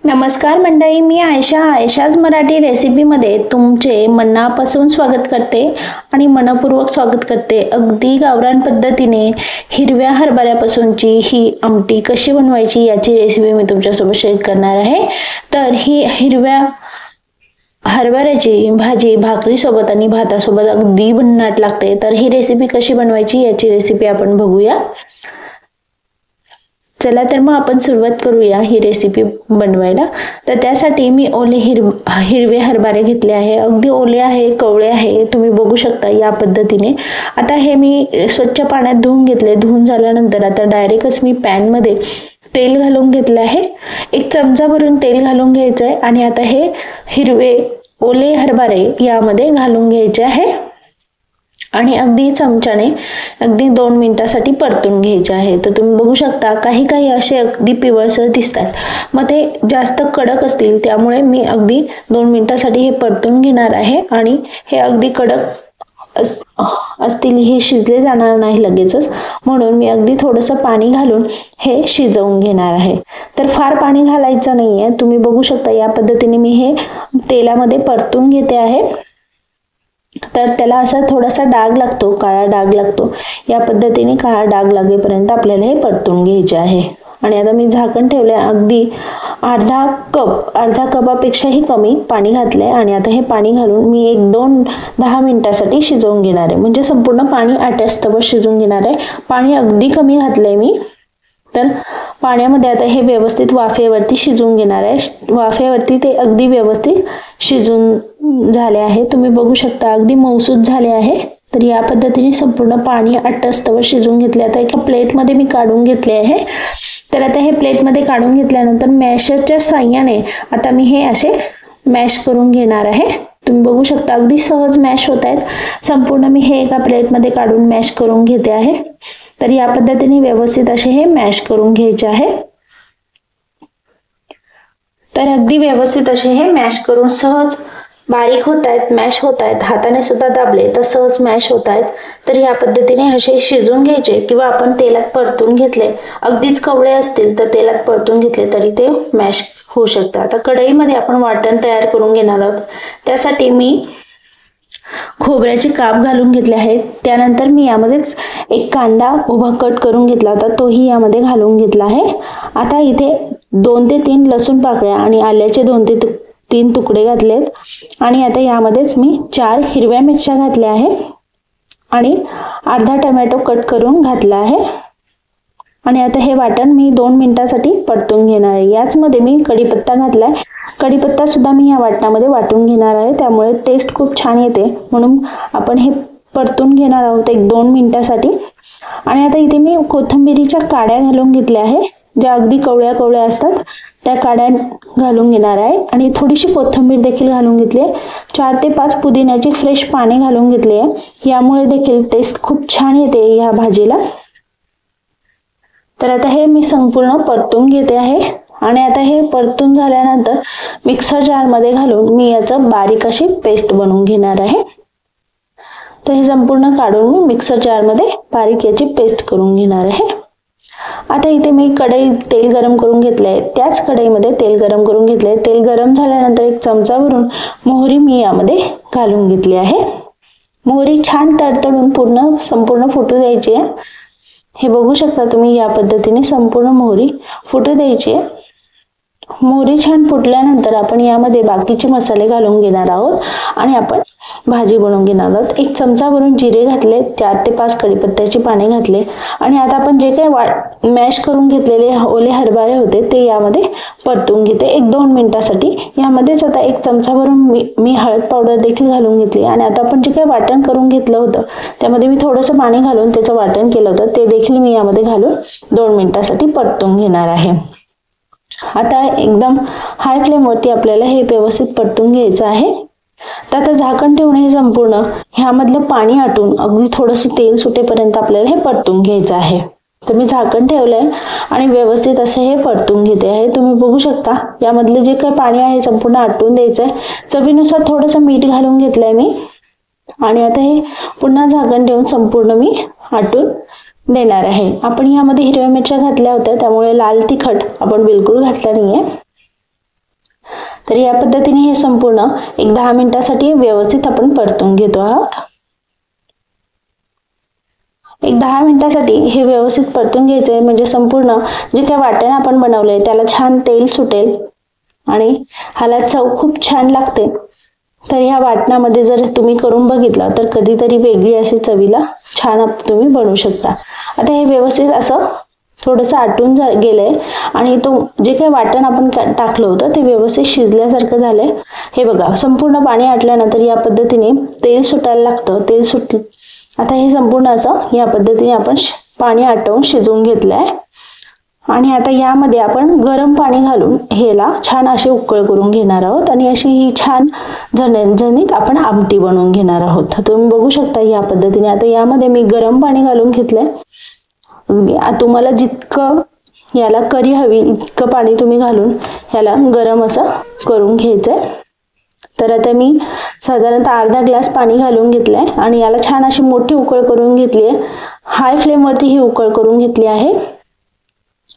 नमस्कार मंडळी, मी आयशाच मराठी रेसिपीमध्ये तुमचे मनापासून स्वागत करते आणि मनपूर्वक स्वागत करते। अगदी गावरान पद्धतीने हिरव्या हरभऱ्यापासूनची ही आमटी कशी बनवायची याची रेसिपी मी तुमच्यासोबत शेअर करणार आहे। तर ही हिरव्या हरभऱ्याची भाजी भाकरीसोबत आणि भातासोबत अगदी भन्नाट लागते। तर ही रेसिपी कशी बनवायची याची रेसिपी आपण बघूया। चला तर मग आपण सुरुवात करूया ही रेसिपी बनवायला। तर त्यासाठी मी ओले हिरवे हरभरे घेतले आहे। अगदी ओले आहे, कवळे आहे, तुम्ही बघू शकता या पद्धतीने। आता हे मी स्वच्छ पाण्यात धुवून घेतले। धुवून झाल्यानंतर आता डायरेक्टच मी पॅन मध्ये तेल घालून घेतले आहे। एक चमचा भरून तेल घालून घ्यायचं आहे आणि आता हे हिरवे ओले हरभरे यामध्ये घालून घ्यायचे आहे आणि अगदी चमच्याने अगदी 2 मिनिटासाठी परतून घ्यायचे आहे। तर तुम्ही बघू शकता काही काही असे अगदी पिवळसर दिसतात, मग ते जास्त कडक असतील त्यामुळे मी अगदी 2 मिनिटासाठी हे परतून घेणार आहे। आणि हे अगदी कडक असतील, हे शिजले जाणार नाही लगेचच, म्हणून मी अगदी थोडंसं पाणी घालून हे शिजवून घेणार आहे। तर फार पाणी घालायचं नाहीये, तुम्ही बघू शकता या पद्धतीने मी हे तेलामध्ये परतून घेते आहे। तर त्याला असा थोडासा डाग लागतो, काळा डाग लागतो, या पद्धतीने काळा डाग लागेपर्यंत आपल्याला हे परतून घ्यायचे आहे। आणि आता मी झाकण ठेवले, अगदी अर्धा कपापेक्षाही कमी पाणी घातलंय आणि आता हे पाणी घालून मी 10 मिनिटासाठी शिजवून घेणार आहे। म्हणजे संपूर्ण पाणी आटस्तवर शिजवून घेणार आहे। पाणी अगदी कमी घातलंय मी। तर पाण्यामध्ये आता हे व्यवस्थित वाफेवरती शिजवून घेणार आहे। वाफेवरती ते अगदी व्यवस्थित शिजून झाले आहे, तुम्ही बघू शकता अगदी मऊसूत झाले आहे। तर या पद्धतीने संपूर्ण पाणी आटस्तवर शिजवून घेतले। आता एका प्लेटमध्ये मी काढून घेतले आहे। तर आता हे प्लेटमध्ये काढून घेतल्यानंतर मॅशरच्या साहाय्याने आता मी हे असे मॅश करून घेणार आहे। तुम्ही बघू शकता अगदी सहज मॅश होत आहेत। संपूर्ण मी हे एका प्लेटमध्ये काढून मॅश करून घेते आहे। तर या पद्धतीने व्यवस्थित असे हे मॅश करून घ्यायचे आहे। तर अगदी व्यवस्थित असे हे मॅश करून सहज बारीक होत आहेत, मॅश होत आहेत, हाताने सुद्धा दाबले तर सहज मॅश होत आहेत। तर या पद्धतीने असे शिजवून घ्यायचे, किंवा आपण तेलात परतून घेतले, अगदीच कवळे असतील तर तेलात परतून घेतले तरी ते मॅश होऊ शकतात। आता कढईमध्ये आपण वाटण तयार करून घेणार आहोत। त्यासाठी मी खोबऱ्याचे काप घालून घेतले आहेत। त्यानंतर मी यामध्येच एक कांदा उभा कट करून घेतला होता, तोही यामध्ये घालून घेतला आहे। आता इथे 2 ते 3 लसूण पाकळ्या आणि आल्याचे 2 ते 3 तुकडे घातलेत। आणि आता यामध्येच मी 4 हिरव्या मिरच्या घातल्या आहे आणि अर्धा टोमॅटो कट करून घातला आहे। आणि आता हे वाटण मी 2 मिनिटासाठी परतून घेणार आहे। याचमध्ये मी कढीपत्ता घातलाय। कढीपत्ता सुद्धा मी या वाटणामध्ये वाटून घेणार आहे, त्यामुळे टेस्ट खूप छान येते, म्हणून आपण हे परतून घेणार आहोत 1-2 मिनिटासाठी। आणि आता इथे मी कोथिंबीरीच्या काड्या घालून घेतल्या आहे, ज्या अगदी कवळ्या असतात त्या काड्या घालून घेणार आहे। आणि थोडीशी कोथिंबीर देखील घालून घेतली आहे। 4 ते 5 पुदिन्याची फ्रेश पाने घालून घेतली आहे, यामुळे देखील टेस्ट खूप छान येते या भाजीला। तर आता हे मी संपूर्ण परतून घेते आहे। आणि आता हे परतून झाल्यानंतर मिक्सर जार मध्ये घालून मी याचं बारीक अशी पेस्ट बनवून घेणार आहे। तर हे संपूर्ण काढून मी मिक्सर जार मध्ये बारीक याची पेस्ट करून घेणार आहे। आता इथे मी कढईत तेल गरम करून घेतले, त्याच कढईमध्ये तेल गरम करून घेतले। तेल गरम झाल्यानंतर एक चमचा भरून मोहरी मी यामध्ये घालून घेतली आहे। मोहरी छान तडतडून संपूर्ण फुटू द्यायची आहे। हे बघू शकता तुम्ही या पद्धतीने संपूर्ण मोहरी फुटू द्यायची आहे। मोहरी छान फुटल्यानंतर आपण यामध्ये बाकीचे मसाले घालून घेणार आहोत आणि आपण भाजी बनवून घेणार आहोत। एक चमचा भरून जिरे घातले, 4 ते 5 कढीपत्त्याची पाने घातले आणि आता आपण जे काही मॅश करून घेतलेले ओले हरभरे होते ते यामध्ये परतून घेते 1-2 मिनिटासाठी। यामध्येच आता एक चमचा भरून मी हळद पावडर देखील घालून घेतली। आणि आता आपण जे काही वाटण करून घेतलं होतं त्यामध्ये मी थोडंसं पाणी घालून त्याचं वाटण केलं होतं, ते देखील मी यामध्ये घालून 2 मिनिटासाठी परतून घेणार आहे। आता एकदम हाय फ्लेमवरती आपल्याला हे व्यवस्थित परतून घ्यायचं आहे। तर आता झाकण ठेवून हे संपूर्ण ह्यामधलं पाणी आटून अगदी थोडंसं तेल सुटेपर्यंत आपल्याला हे परतून घ्यायचं आहे। तर मी झाकण ठेवलंय आणि व्यवस्थित असं हे परतून घेते आहे। तुम्ही बघू शकता यामधले जे काही पाणी आहे संपूर्ण आटून द्यायचं आहे। चवीनुसार थोडंसं मीठ घालून घेतलंय मी आणि आता हे पुन्हा झाकण ठेवून संपूर्ण मी आटून देणार आहे। आपण यामध्ये हिरव्या मिरच्या घातल्या होत्या, त्यामुळे लाल तिखट आपण बिलकुल घातला नाहीये। तर या पद्धतीने हे संपूर्ण एक 10 मिनिटासाठी व्यवस्थित आपण परतून घेतो आहोत। एक 10 मिनिटासाठी हे व्यवस्थित परतून घ्यायचंय, म्हणजे संपूर्ण जे काही वाटण आपण बनवलंय त्याला छान तेल सुटेल आणि ह्याला चव खूप छान लागते। तर ह्या वाटणामध्ये जर तुम्ही करून बघितलं तर कधीतरी वेगळी अशी चवीला छान तुम्ही बनवू शकता। आता हे व्यवस्थित असं थोडंसं आटून गेलंय आणि तो जे काही वाटण आपण टाकलं होतं ते व्यवस्थित शिजल्यासारखं झालंय। हे बघा, संपूर्ण पाणी आटल्यानंतर या पद्धतीने तेल सुटायला लागतं। तेल सुटलं, आता हे संपूर्ण असं या पद्धतीने आपण पाणी आटवून शिजवून घेतलंय आणि आता यामध्ये आपण गरम पाणी घालून ह्याला छान अशी उकळ करून घेणार आहोत आणि अशी ही छान झणझणीत आपण आमटी बनवून घेणार आहोत। तुम्ही बघू शकता या पद्धतीने। आता यामध्ये मी गरम पाणी घालून घेतलंय। तुम्हाला जितकं याला करी हवी इतकं पाणी तुम्ही घालून ह्याला गरम असं करून घ्यायचंय। तर आता मी साधारणतः अर्धा ग्लास पाणी घालून घेतलंय आणि याला छान अशी मोठी उकळ करून घेतली आहे। हाय फ्लेम वरती ही उकळ करून घेतली आहे।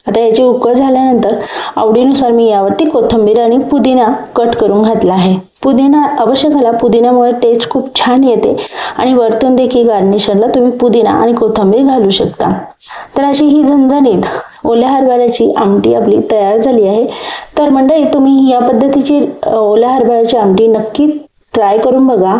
आता याची उकळ झाल्यानंतर आवडीनुसार मी यावरती कोथिंबीर आणि पुदिना कट करून घातला आहे। पुदिना अवश्य घाला, पुदिन्यामुळे टेस्ट खूप छान येते आणि वरतून देखील गार्निशरला तुम्ही पुदिना आणि कोथिंबीर घालू शकता। तर अशी ही झणझणीत ओल्या हरभऱ्याची आमटी आपली तयार झाली आहे। तर मंडळी, तुम्ही या पद्धतीची ओल्या हरभऱ्याची आमटी नक्की ट्राय करून बघा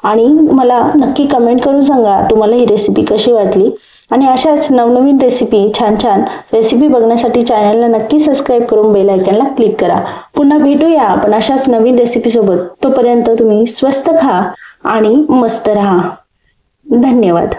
आणि मला नक्की कमेंट करून सांगा तुम्हाला ही रेसिपी कशी वाटली। आणि अशाच नवनवीन रेसिपी, छान छान रेसिपी बघण्यासाठी चॅनलला नक्की सबस्क्राईब करून बेल आयकॉनला क्लिक करा। पुन्हा भेटूया आपण अशाच नवीन रेसिपी सोबत। तोपर्यंत तुम्ही स्वस्त खा आणि मस्त रहा। धन्यवाद।